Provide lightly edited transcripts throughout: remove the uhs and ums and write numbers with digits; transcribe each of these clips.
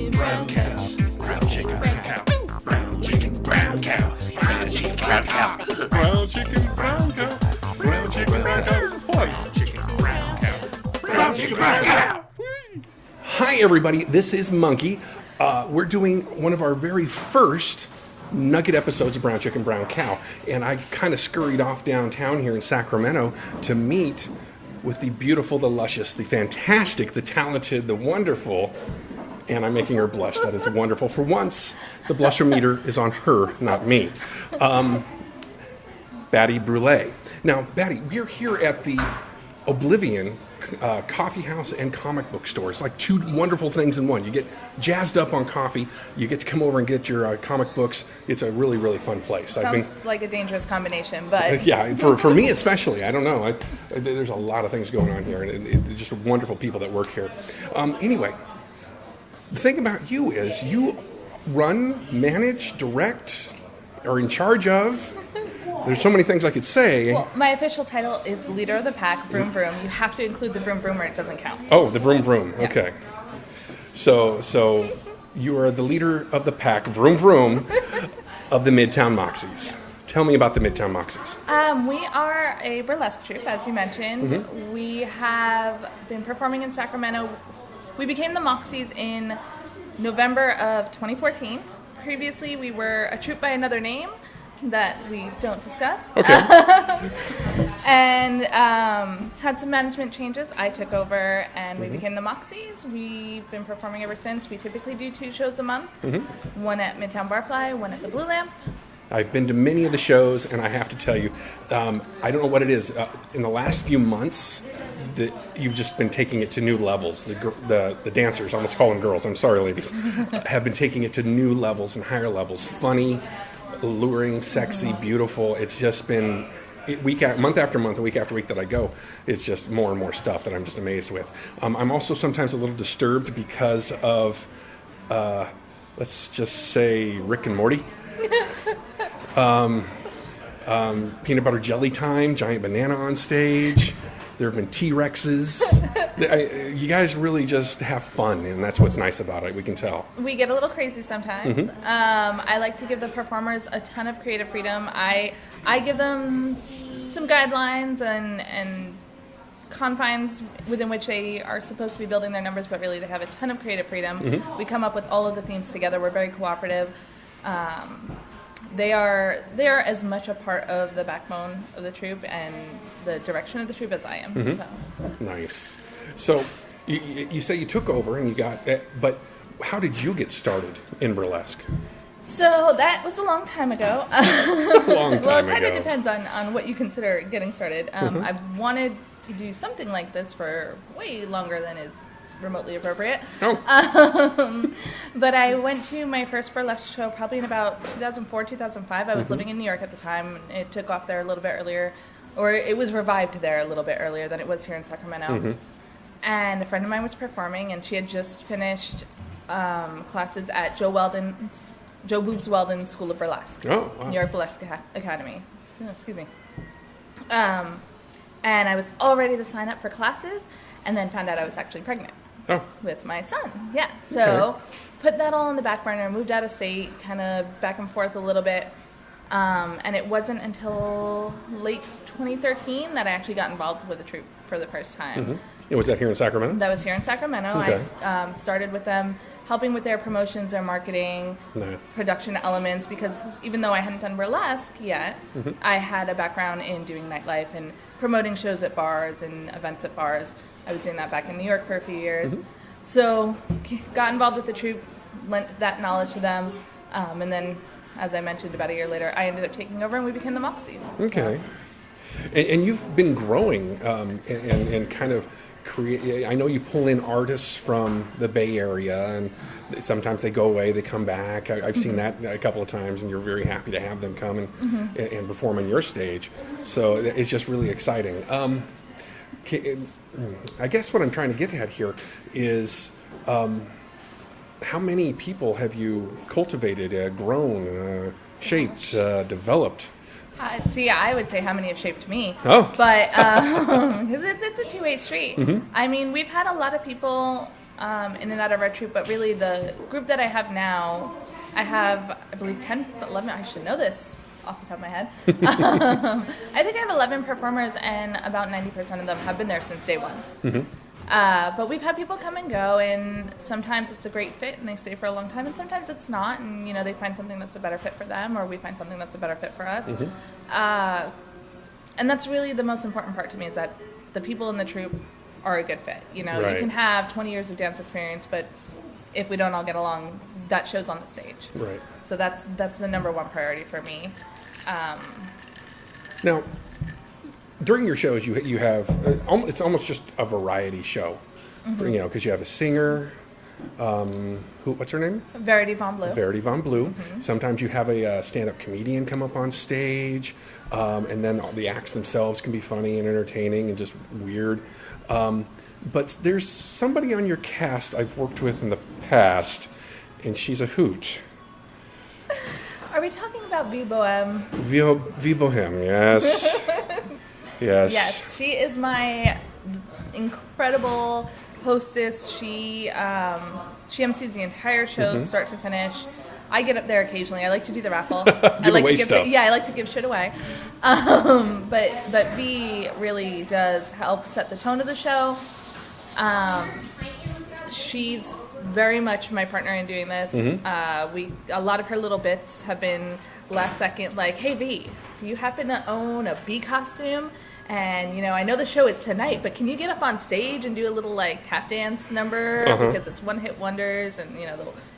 chicken, brown cow. Brown chicken, brown cow. Brown chicken, brown cow. Brown chicken, brown cow. Brown chicken, brown cow. Brown chicken, brown cow. This is fun. Brown chicken, brown cow. Brown chicken, brown cow. Hi, everybody. This is Monkey. We're doing one of our very first Nugget episodes of Brown Chicken, Brown Cow. And I kind of scurried off downtown here in Sacramento to meet with the beautiful, the luscious, the fantastic, the talented, the wonderful, and I'm making her blush. That is wonderful. For once, the blusher meter is on her, not me. Batty Brulee. Now, Batty, we're here at the Oblivion coffee house and comic book store. It's like two wonderful things in one. You get jazzed up on coffee. You get to come over and get your comic books. It's a really, really fun place. Sounds like a dangerous combination, but... Yeah, for me especially. I don't know. There's a lot of things going on here, and it's just wonderful people that work here. Anyway, the thing about you is you run, manage, direct, are in charge of... There's so many things I could say. Well, my official title is Leader of the Pack, Vroom Vroom. You have to include the Vroom Vroom or it doesn't count. Oh, the Vroom Vroom. Yes. Okay. So you are the leader of the pack, Vroom Vroom, of the MidTown Moxies. Tell me about the MidTown Moxies. We are a burlesque troupe, as you mentioned. Mm-hmm. We have been performing in Sacramento. We became the Moxies in November of 2014. Previously, we were a troupe by another name that we don't discuss. Okay. And had some management changes. I took over and we became the Moxies. We've been performing ever since. We typically do 2 shows a month. Mm-hmm. One at MidTown Barfly, one at the Blue Lamp. I've been to many of the shows, and I have to tell you, I don't know what it is. In the last few months, you've just been taking it to new levels. The dancers, I almost call them girls, I'm sorry, ladies, have been taking it to new levels and higher levels. Funny, alluring, sexy, beautiful. It's just been month after month, week after week that I go. It's just more and more stuff that I'm just amazed with. I'm also sometimes a little disturbed because of, let's just say, Rick and Morty. Peanut butter jelly time, giant banana on stage. There have been T-Rexes. You guys really just have fun, and that's what's nice about it. We can tell. We get a little crazy sometimes. Mm-hmm. I like to give the performers a ton of creative freedom. I give them some guidelines and confines within which they are supposed to be building their numbers, but really they have a ton of creative freedom. Mm-hmm. We come up with all of the themes together. We're very cooperative. They are as much a part of the backbone of the troupe and the direction of the troupe as I am. Mm-hmm. So. Nice. So you say you took over and you got, but how did you get started in burlesque? So that was a long time ago. Well, it kind of depends on what you consider getting started. Mm-hmm. I've wanted to do something like this for way longer than is remotely appropriate. Oh. But I went to my first burlesque show probably in about 2004, 2005. I was living in New York at the time. It took off there a little bit earlier, or it was revived there a little bit earlier than it was here in Sacramento. Mm-hmm. And a friend of mine was performing, and she had just finished classes at Joe Boobs Weldon School of Burlesque. Oh, wow. New York Burlesque Academy. Oh, excuse me. And I was all ready to sign up for classes, and then found out I was actually pregnant. Oh. With my son, yeah. So put that all on the back burner, moved out of state, kind of back and forth a little bit. And it wasn't until late 2013 that I actually got involved with the troupe for the first time. Mm-hmm. And was that here in Sacramento? That was here in Sacramento. Okay. I started with them, helping with their promotions, their marketing, production elements, because even though I hadn't done burlesque yet, I had a background in doing nightlife and promoting shows at bars and events at bars. I was doing that back in New York for a few years. Mm-hmm. So got involved with the troupe, lent that knowledge to them, and then, as I mentioned, about a year later, I ended up taking over and we became the Moxies. Okay. So. And you've been growing and kind of create. I know you pull in artists from the Bay Area, and sometimes they go away, they come back. I've seen that a couple of times, and you're very happy to have them come and perform on your stage. So it's just really exciting. I guess what I'm trying to get at here is how many people have you cultivated, grown, shaped, developed? I would say how many have shaped me. Oh. But it's a two-way street. Mm-hmm. I mean, we've had a lot of people in and out of our troupe, but really the group that I have now, I have, I believe, 10, 11, I should know this off the top of my head. I think I have 11 performers, and about 90% of them have been there since day one. But we've had people come and go, and sometimes it's a great fit and they stay for a long time, and sometimes it's not, and they find something that's a better fit for them, or we find something that's a better fit for us. And that's really the most important part to me, is that the people in the troupe are a good fit. You can have 20 years of dance experience, but if we don't all get along, that shows on the stage. Right. So that's the number one priority for me. Now, during your shows, you have it's almost just a variety show, because you have a singer. What's her name? Verity Von Blue. Verity Von Blue. Sometimes you have a stand-up comedian come up on stage, and then the acts themselves can be funny and entertaining and just weird. But there's somebody on your cast I've worked with in the past, and she's a hoot. Are we talking about V Bohem? V Bohem, yes. Yes. Yes, she is my incredible hostess. She MCs the entire show, start to finish. I get up there occasionally. I like to do the raffle. I like to give stuff. I like to give shit away. But V really does help set the tone of the show. She's very much my partner in doing this. A lot of her little bits have been last second, like, hey V, do you happen to own a bee costume? And, I know the show is tonight, but can you get up on stage and do a little, tap dance number? Because it's one-hit wonders and,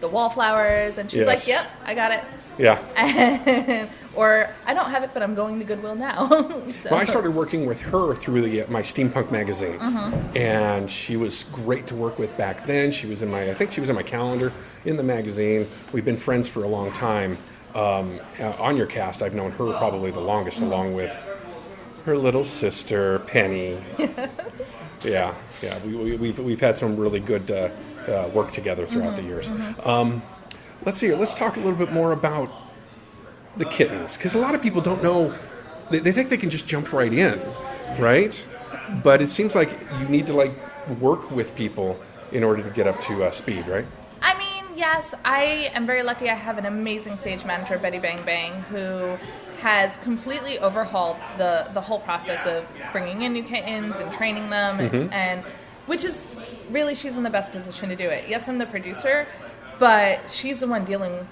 the wallflowers. And she's like, yep, I got it. Yeah. Or, I don't have it, but I'm going to Goodwill now. Well, I started working with her through my steampunk magazine. And she was great to work with back then. She was I think she was in my calendar in the magazine. We've been friends for a long time. On your cast, I've known her probably the longest, along with her little sister, Penny. Yeah. We've had some really good work together throughout the years. Let's see here. Let's talk a little bit more about the kittens, because a lot of people don't know. They think they can just jump right in, right? But it seems like you need to work with people in order to get up to speed, right? I mean, yes. I am very lucky. I have an amazing stage manager, Betty Bang Bang, who has completely overhauled the whole process of bringing in new kittens and training them, and which is really, she's in the best position to do it. Yes, I'm the producer, but she's the one dealing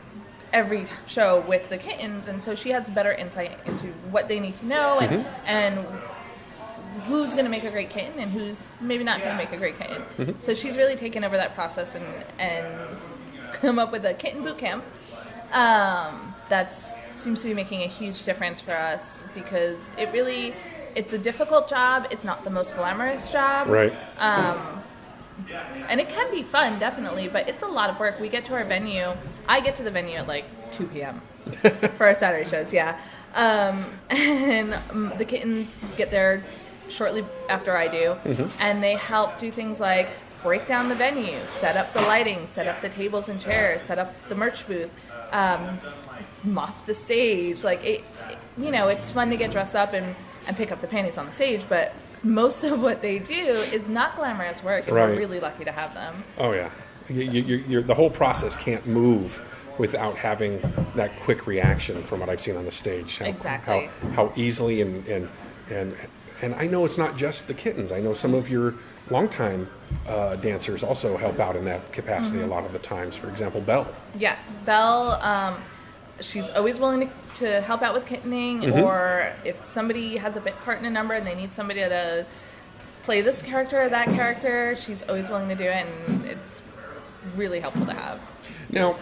every show with the kittens, and so she has better insight into what they need to know and who's going to make a great kitten and who's maybe not going to make a great kitten. So she's really taken over that process and come up with a kitten boot camp that's seems to be making a huge difference for us, because it's a difficult job. It's not the most glamorous job. Right. And it can be fun, definitely, but it's a lot of work. We get to our venue. I get to the venue at 2 p.m. for our Saturday shows, yeah. And the kittens get there shortly after I do, and they help do things like break down the venue, set up the lighting, set up the tables and chairs, set up the merch booth, mop the stage. It's fun to get dressed up and pick up the panties on the stage, but most of what they do is not glamorous work, and we're really lucky to have them. Oh yeah, the whole process can't move without having that quick reaction from what I've seen on the stage. Exactly. How easily and I know it's not just the kittens. I know some of your longtime dancers also help out in that capacity a lot of the times. For example, Belle. Yeah, Belle. She's always willing to help out with kittening, or if somebody has a bit part in a number and they need somebody to play this character or that character, she's always willing to do it, and it's really helpful to have. Now,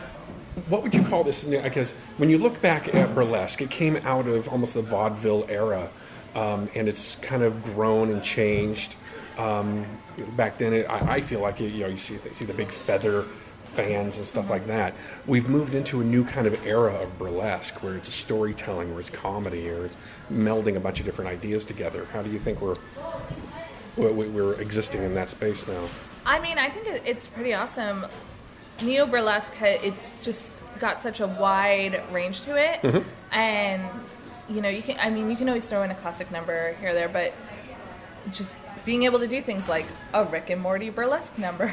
what would you call this? Because when you look back at Burlesque, it came out of almost the vaudeville era, and it's kind of grown and changed. Back then, I feel like you see the big feather fans and stuff like that. We've moved into a new kind of era of burlesque, where it's storytelling, where it's comedy, or it's melding a bunch of different ideas together. How do you think we're existing in that space now? I mean, I think it's pretty awesome. Neo burlesque, it's just got such a wide range to it, and you can always throw in a classic number here or there, but just being able to do things like a Rick and Morty burlesque number.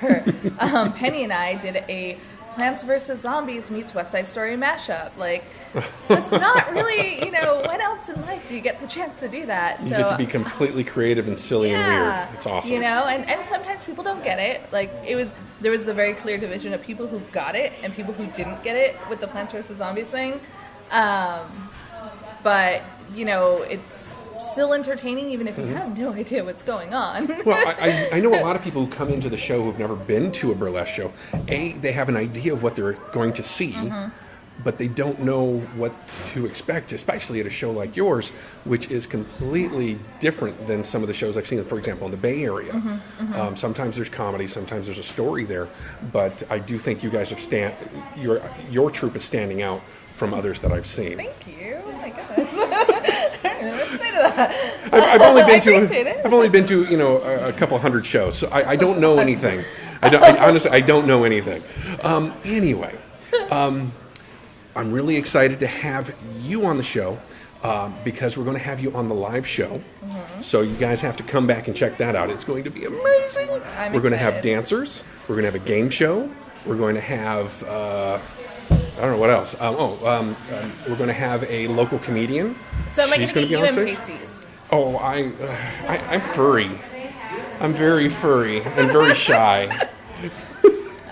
Penny and I did a Plants vs. Zombies meets West Side Story mashup. Like, that's not really, when else in life do you get the chance to do that? You get to be completely creative and silly and weird. It's awesome. And sometimes people don't get it. Like, there was a very clear division of people who got it and people who didn't get it with the Plants vs. Zombies thing. But, it's still entertaining even if you have no idea what's going on. Well, I know a lot of people who come into the show who've never been to a burlesque show. They have an idea of what they're going to see, but they don't know what to expect, especially at a show like yours, which is completely different than some of the shows I've seen, for example, in the Bay Area. Sometimes there's comedy, sometimes there's a story there, but I do think you guys have your troupe is standing out from others that I've seen. Thank you. Oh my goodness. I don't know what to say to that. I've only been to a couple hundred shows, so I don't know anything. Honestly, I don't know anything. Anyway, I'm really excited to have you on the show because we're going to have you on the live show. So you guys have to come back and check that out. It's going to be amazing. We're going to have dancers. We're going to have a game show. We're going to have. I don't know what else. We're going to have a local comedian. So am I going to get you in pasties? Oh, I'm furry. I'm very furry and very shy.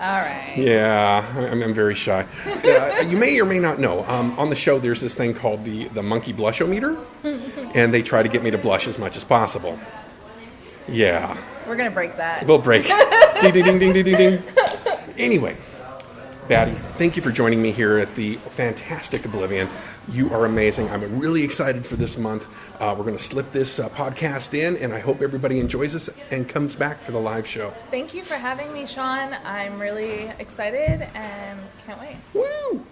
All right. Yeah, I'm very shy. You may or may not know, on the show there's this thing called the monkey blushometer, and they try to get me to blush as much as possible. Yeah. We're going to break that. We'll break. Ding, ding, ding, ding, ding, ding. Anyway. Batty, thank you for joining me here at the fantastic Oblivion. You are amazing. I'm really excited for this month. We're going to slip this podcast in, and I hope everybody enjoys this and comes back for the live show. Thank you for having me, Sean. I'm really excited and can't wait. Woo!